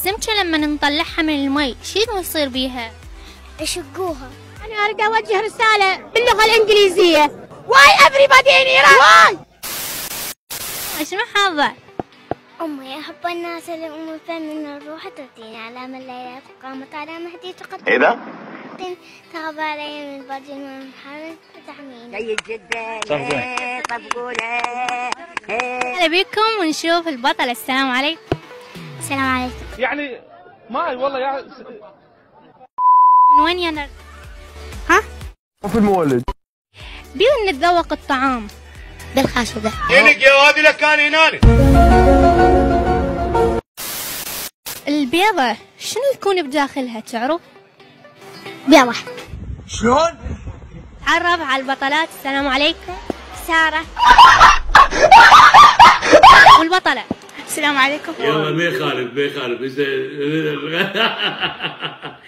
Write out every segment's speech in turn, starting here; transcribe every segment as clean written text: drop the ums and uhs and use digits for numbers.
السمكة لما نطلعها من المي شنو يصير بيها؟ يشقوها. أنا أريد أوجه رسالة باللغة الإنجليزية. Why everybody in Iran? Why؟ شنو حاضر؟ أمي أحب الناس اللي أم الفن من الروح تأتيني على من الليلة قامت على مهدي تقدم. إيه ده؟ تغاب علي من برد من محمد وتحميني. جيد جدا. طب قولي. هلا بكم ونشوف البطل. السلام عليكم. السلام عليكم. يعني ما والله يعني من وين يا ها؟ وفي المولد بينا نتذوق الطعام بالخشبة. ينك يا وادي لك كان يناني. البيضة شنو يكون بداخلها تعرف؟ بيضة. شلون؟ تعرف على البطلات. السلام عليكم. سارة. والبطلة. السلام عليكم. يلا بيه خالد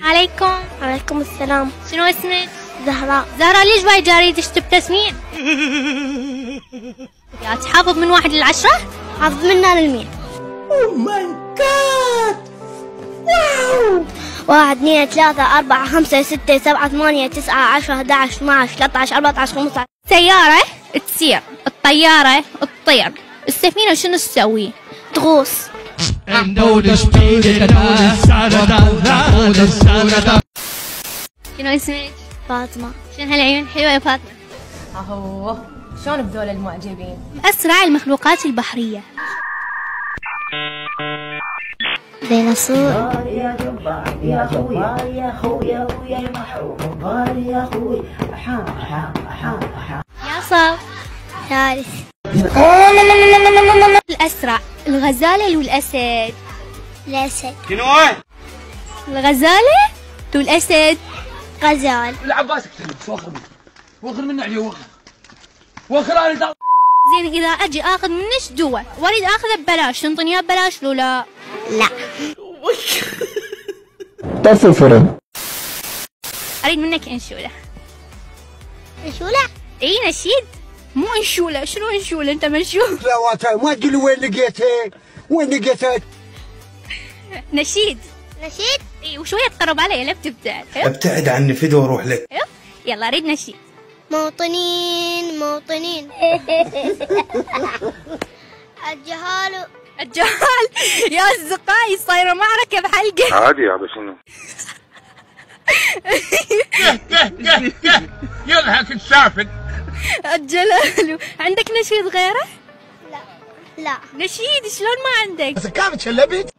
عليكم. عليكم السلام. شنو اسمك؟ زهراء. زهراء ليش باي جاريتش تبتسمين؟ يا تحافظ من 1 ل10؟ حافظ من 100. Oh my God. واو. 1 2 3 4 5 6 7 8 9 10 11 12 13 14 15. سيارة تسير، الطيارة تطير، السفينة شنو تسوي؟ تغوص. شنو اسمك؟ فاطمة. شنو هالعيون حلوة يا فاطمة؟ اهو شلون بذول المعجبين؟ أسرع المخلوقات البحرية. ديناصور. يا جبار يا خويا يا خويا ويا محروم يا خوي. يا صف. ثالث. الأسرع الغزالة والأسد. الأسد. شنو؟ الغزالة والأسد. غزال. العباس واخر منه عليه واخر انا. زين إذا أجي آخذ منش دواء وأريد آخذه ببلاش تنطيني إياه ببلاش لو لا؟ لا. طفي الفرن. أريد منك أنشولة. أنشولة؟ إي نشيد. مو أنشولة. شنو أنشولة أنت منشول؟ لا ما تقولي وين لقيتها نشيد. نشيد؟ إي وشوية تقرب علي لا بتبتعد. ابتعد عني فدوة واروح لك. يلا أريد نشيد. موطنين. الجهال يا أصدقائي صايرة معركة بحلقة. عادي يا شنو؟ يضحك السافد. الجلال. عندك نشيد غيره؟ لا. نشيد شلون ما عندك؟ بس كانت شلبت.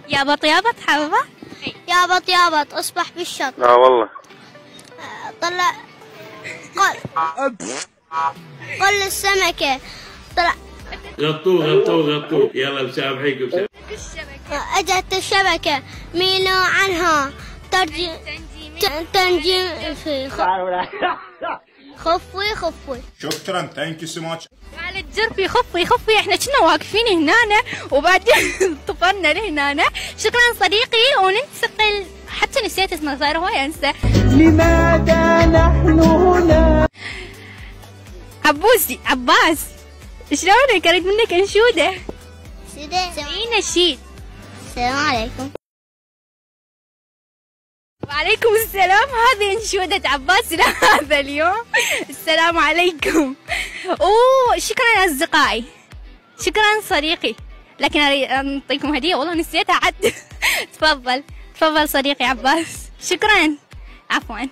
يا بط حافظة؟ يا بط اصبح بالشط. لا والله. طلع قل السمكة. طلع غطوه يلا مسامحيكم. اجت الشبكة ميلوا عنها تنجيم في خفوي. شكرا ثانك يو سو ماتش. على الجرفي خفي احنا كنا واقفين هنا وبعدين طفرنا لهنا. شكرا صديقي وننتقل. حتى نسيت اسمه صار هواي انسى. لماذا نحن هنا؟ عباس شلونك؟ اريد منك انشودة. سوي نشيد. السلام عليكم. وعليكم السلام. هذه انشودة عباس لهذا اليوم. السلام عليكم. شكرا أصدقائي. شكرا صديقي. لكن أريد أعطيكم هدية والله نسيتها عد. تفضل صديقي عباس. شكرا. عفوا.